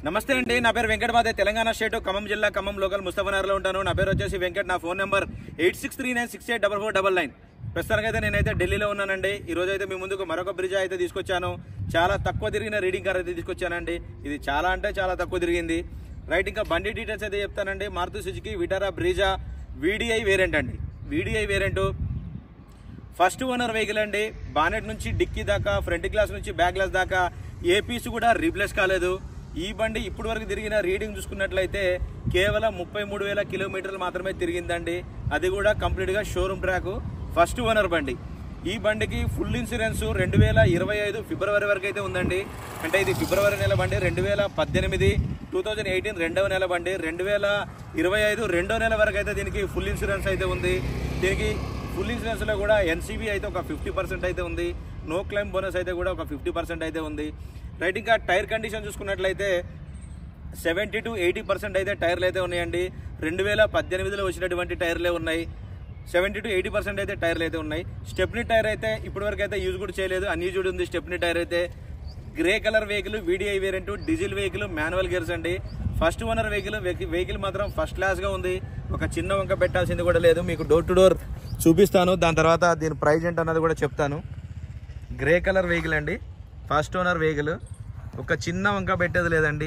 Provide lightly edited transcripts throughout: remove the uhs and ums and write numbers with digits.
నమస్తే అండి, నా పేరు వెంకట్ మాదే, తెలంగాణ స్టేట్ ఖమ్మం జిల్లా ఖమ్మం లోకల్ ముస్తఫానగర్లో ఉంటాను. నా పేరు వచ్చేసి వెంకట్. నా ఫోన్ నెంబర్ 8639684499. ప్రస్తుతానికి అయితే నేనైతే ఢిల్లీలో ఉన్నానండి. ఈ రోజు అయితే మీ ముందుకు మరొక బ్రిడ్జ్ అయితే తీసుకొచ్చాను. చాలా తక్కువ తిరిగిన రీడింగ్ కార్ అయితే తీసుకొచ్చానండి. ఇది చాలా అంటే చాలా తక్కువ తిరిగింది. రైట్, ఇంకా బండి డీటెయిల్స్ అయితే చెప్తానండి. Maruti Suzuki Vitara Brezza VDI variant అండి. VDI variant first owner vehicle అండి. బానెట్ నుంచి డిక్కీ దాకా, ఫ్రంట్ గ్లాస్ నుంచి బ్యాక్ గ్లాస్ దాకా ఏ పీస్ కూడా రీప్లేస్ కాలేదు. ఈ బండి ఇప్పటి వరకు తిరిగిన రీడింగ్ చూసుకున్నట్లయితే కేవలం 33,000 కిలోమీటర్లు మాత్రమే తిరిగిందండి. అది కూడా కంప్లీట్గా షోరూమ్ ట్రాక్, ఫస్ట్ ఓనర్ బండి. ఈ బండికి ఫుల్ ఇన్సూరెన్స్ 2025 ఫిబ్రవరి వరకు అయితే ఉందండి. అంటే ఇది ఫిబ్రవరి నెల బండి. 2018 2018 రెండవ నెల బండి. 2025 రెండో నెల వరకు అయితే దీనికి ఫుల్ ఇన్సూరెన్స్ అయితే ఉంది. దీనికి ఫుల్ ఇన్సూరెన్స్లో కూడా ఎన్సీబీ అయితే ఒక 50% అయితే ఉంది. నో క్లెయిమ్ బోనస్ అయితే కూడా ఒక 50% అయితే ఉంది. రైట్, ఇంకా టైర్ కండిషన్ చూసుకున్నట్లయితే 70 to 80% అయితే టైర్లు అయితే ఉన్నాయండి. 2018లో వచ్చినటువంటి టైర్లే ఉన్నాయి. 70 to 80% అయితే టైర్లు అయితే ఉన్నాయి. స్టెప్నీ టైర్ అయితే ఇప్పటివరకు అయితే యూజ్ కూడా చేయలేదు, అన్యూజ్డ్ ఉంది స్టెప్నీ టైర్ అయితే. Grey colour vehicle, VDI variant, diesel vehicle, manual gears అండి. ఫస్ట్ ఓనర్ వెహికల్ మాత్రం ఫస్ట్ క్లాస్గా ఉంది. ఒక చిన్న వంక పెట్టాల్సింది కూడా లేదు. మీకు డోర్ టు డోర్ చూపిస్తాను, దాని తర్వాత దీని ప్రైస్ ఏంటి అన్నది కూడా చెప్తాను. గ్రే కలర్ వెహికల్ అండి, ఫస్ట్ ఓనర్ వెహికల్. ఒక చిన్న వంక పెట్టేది లేదండి.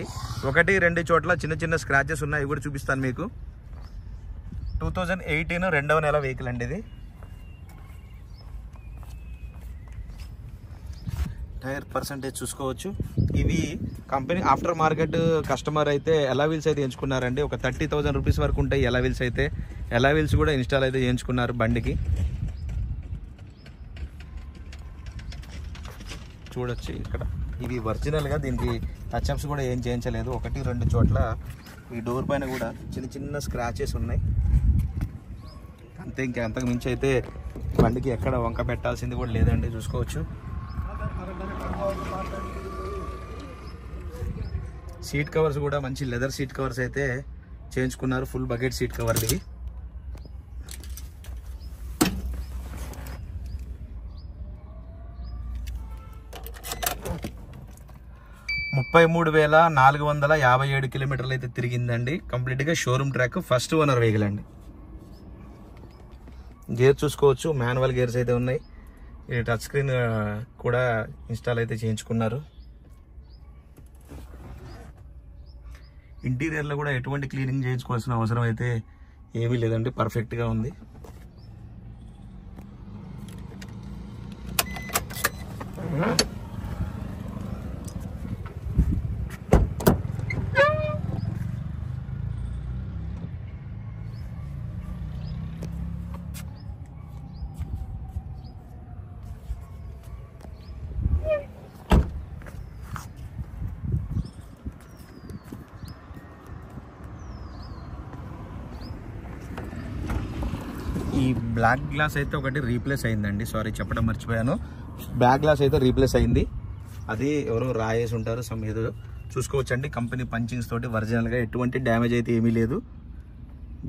1-2 చోట్ల చిన్న చిన్న స్క్రాచెస్ ఉన్నాయి, అవి కూడా చూపిస్తాను మీకు. 2018 రెండవ నెల వెహికల్ అండి ఇది. టైర్ పర్సంటేజ్ చూసుకోవచ్చు. ఇవి కంపెనీ ఆఫ్టర్ మార్కెట్ కస్టమర్ అయితే ఎలా వీల్స్ అయితే ఎంచుకున్నారండి. ఒక 30,000 రూపీస్ వరకు ఉంటాయి ఎలా వీల్స్ అయితే. ఎలా వీల్స్ కూడా ఇన్స్టాల్ అయితే చేయించుకున్నారు బండికి. చూడొచ్చు ఇక్కడ. ఇవి ఒరిజినల్గా దీనికి టచ్అప్స్ కూడా ఏం చేయించలేదు. 1-2 చోట్ల ఈ డోర్ పైన కూడా చిన్న చిన్న స్క్రాచెస్ ఉన్నాయి అంతే. ఇంకా అంతకు మించి అయితే బండికి ఎక్కడ వంక పెట్టాల్సింది కూడా లేదండి, చూసుకోవచ్చు. సీట్ కవర్స్ కూడా మంచి లెదర్ సీట్ కవర్స్ అయితే చేయించుకున్నారు. ఫుల్ బకెట్ సీట్ కవర్లు ఇవి. $33,457 కిలోమీటర్లు అయితే తిరిగిందండి. కంప్లీట్గా showroom track, first owner vehicle అండి. గేర్ చూసుకోవచ్చు, మాన్యువల్ గేర్స్ అయితే ఉన్నాయి. ఈ టచ్ స్క్రీన్ కూడా ఇన్స్టాల్ అయితే చేయించుకున్నారు. ఇంటీరియర్లో కూడా ఎటువంటి క్లీనింగ్ చేయించుకోవాల్సిన అవసరం అయితే ఏమీ లేదండి, పర్ఫెక్ట్గా ఉంది. ఈ బ్లాక్ గ్లాస్ అయితే ఒకటి రీప్లేస్ అయిందండి, సారీ చెప్పడం మర్చిపోయాను. బ్లాక్ గ్లాస్ అయితే రీప్లేస్ అయింది. అది ఎవరో రాయేసి ఉంటారు సమ్ ఏదో. చూసుకోవచ్చండి కంపెనీ పంచింగ్స్ తోటి ఒరిజినల్గా ఎటువంటి డ్యామేజ్ అయితే ఏమీ లేదు.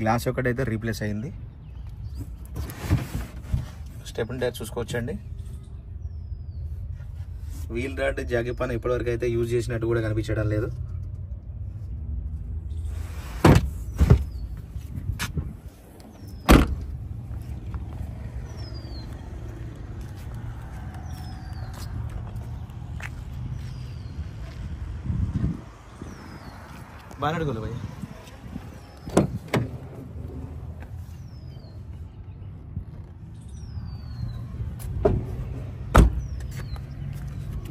గ్లాస్ ఒకటైతే రీప్లేస్ అయింది. స్టెప్నీ టైర్ చూసుకోవచ్చండి. వీల్ రాడ్ జాగిపాన ఇప్పటివరకు అయితే యూజ్ చేసినట్టు కూడా కనిపించడం లేదు. బాగా అడుగులు భయ్య.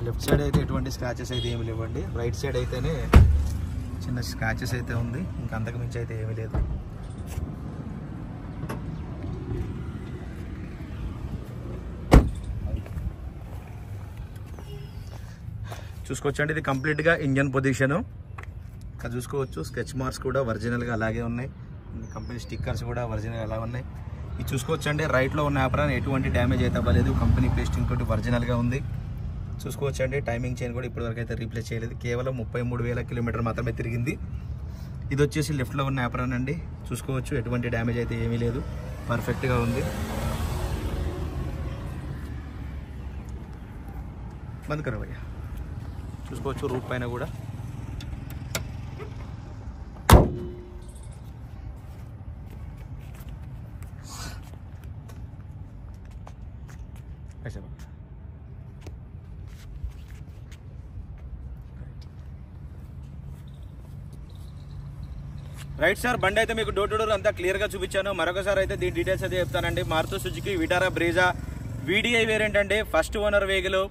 లెఫ్ట్ సైడ్ అయితే ఎటువంటి స్క్రాచెస్ అయితే ఏమి లేవండి. రైట్ సైడ్ అయితేనే చిన్న స్క్రాచెస్ అయితే ఉంది, ఇంకా అంతకు మించి అయితే ఏమీ లేదు. చూసుకోవచ్చండి, ఇది కంప్లీట్గా ఇంజన్ పొజిషను. ఇక్కడ చూసుకోవచ్చు స్కెచ్ మార్క్స్ కూడా ఒరిజినల్గా అలాగే ఉన్నాయి. కంపెనీ స్టిక్కర్స్ కూడా ఒరిజినల్ అలా ఉన్నాయి. ఇది చూసుకోవచ్చండి, రైట్లో ఉన్న యాప్రాన్ ఎటువంటి డ్యామేజ్ అయితే అవ్వలేదు. కంపెనీ పేస్టింగ్ తోటి ఒరిజినల్గా ఉంది. చూసుకోవచ్చండి, టైమింగ్ చైన్ కూడా ఇప్పటివరకు అయితే రీప్లేస్ చేయలేదు. కేవలం 33,000 కిలోమీటర్ మాత్రమే తిరిగింది. ఇది వచ్చేసి లెఫ్ట్లో ఉన్న యాప్రాన్ అండి. చూసుకోవచ్చు ఎటువంటి డ్యామేజ్ అయితే ఏమీ లేదు, పర్ఫెక్ట్గా ఉంది. बंद करो भैया। చూసుకోవచ్చు రూట్ పైన కూడా రైట్ సార్, బండి అయితే మీకు డోర్ టు డోర్ అంతా క్లియర్గా చూపించాను. మరొకసారి అయితే దీని డీటెయిల్స్ అయితే చెప్తానండి. Maruti Suzuki Vitara Brezza VDI variant అండి. First owner vehicle.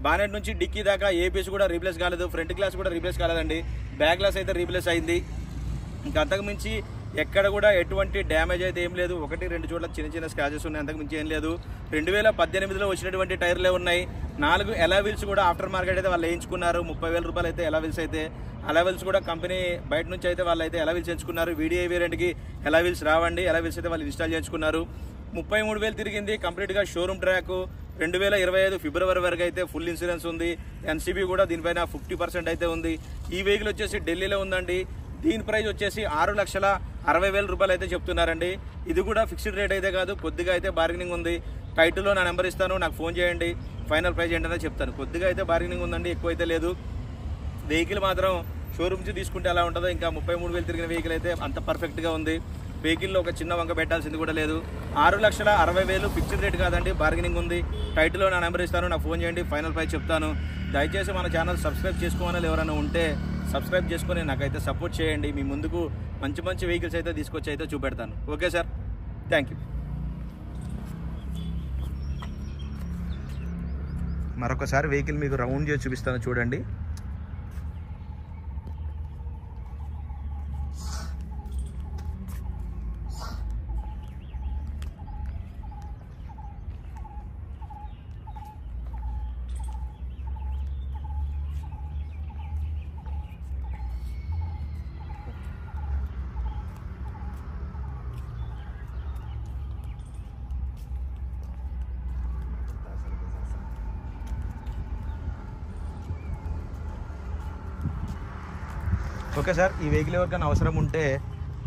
బానెట్ నుంచి డిక్కీ దాకా ఏ పీస్ కూడా రీప్లేస్ కాలేదు, ఫ్రంట్ గ్లాస్ కూడా రీప్లేస్ కాలేదండి. బ్యాక్ గ్లాస్ అయితే రీప్లేస్ అయింది. ఇంకా అంతకు మించి ఎక్కడ కూడా ఎటువంటి డ్యామేజ్ అయితే ఏం లేదు. 1-2 చోట్ల చిన్న చిన్న స్క్రాచెస్ ఉన్నాయి, అంతకు మించి ఏం లేదు. 2018లో వచ్చినటువంటి టైర్లే ఉన్నాయి. 4 ఎలావిల్స్ కూడా ఆఫ్టర్ మార్కెట్ అయితే వాళ్ళు వేయించుకున్నారు. 30,000 రూపాయలు అయితే ఎలావిల్స్ అయితే. ఎలావిల్స్ కూడా కంపెనీ బయట నుంచి అయితే వాళ్ళు అయితే ఎలావిల్స్ ఎంచుకున్నారు. VDI వేరియంట్కి ఎలావిల్స్ రావండి, ఎలావిల్స్ అయితే వాళ్ళు ఇన్స్టాల్ చేసుకున్నారు. 33,000 తిరిగింది. కంప్లీట్గా షోరూమ్ ట్రాక్. 2025 ఫిబ్రవరి వరకు అయితే ఫుల్ ఇన్సూరెన్స్ ఉంది. NCB కూడా దీనిపైన 50% అయితే ఉంది. ఈ వెహికల్ వచ్చేసి ఢిల్లీలో ఉందండి. దీని ప్రైస్ వచ్చేసి 6,60,000 రూపాయలు అయితే చెప్తున్నారండి. ఇది కూడా ఫిక్స్డ్ రేట్ అయితే కాదు, కొద్దిగా అయితే బార్గెనింగ్ ఉంది. టైటిల్లో నా నెంబర్ ఇస్తాను, నాకు ఫోన్ చేయండి. ఫైనల్ ప్రైస్ ఏంటనే చెప్తాను. కొద్దిగా అయితే బార్గెనింగ్ ఉందండి, ఎక్కువ అయితే లేదు. వెహికల్ మాత్రం షోరూమ్ నుంచి తీసుకుంటే ఎలా ఉంటుందో, ఇంకా 33,000 తిరిగిన వెహికల్ అయితే అంత పర్ఫెక్ట్గా ఉంది. వెహికల్లో ఒక చిన్న వంక పెట్టాల్సింది కూడా లేదు. 6,60,000 ఫిక్స్డ్ రేట్ కాదండి, బార్గెనింగ్ ఉంది. టైటిల్లో నా నెంబర్ ఇస్తాను, నాకు ఫోన్ చేయండి. ఫైనల్ ప్రైస్ చెప్తాను. దయచేసి మన ఛానల్ సబ్స్క్రైబ్ చేసుకోవాలని ఎవరైనా ఉంటే సబ్స్క్రైబ్ చేసుకొని నాకైతే సపోర్ట్ చేయండి. మీ ముందుకు మంచి మంచి వెహికల్స్ అయితే తీసుకొచ్చి అయితే చూపెడతాను. Okay sir, thank you. మరొకసారి వెహికల్ మీకు రౌండ్ చేసి చూపిస్తాను, చూడండి. ఓకే సార్, ఈ వెహికల్ ఎవరికైనా అవసరం ఉంటే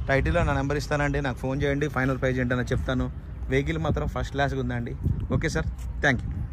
టైటిల్లో నా నెంబర్ ఇస్తానండి, నాకు ఫోన్ చేయండి. ఫైనల్ ప్రైస్ ఏంటని చెప్తాను. వెహికల్ మాత్రం ఫస్ట్ క్లాస్గా ఉందండి. Okay sir, thank you.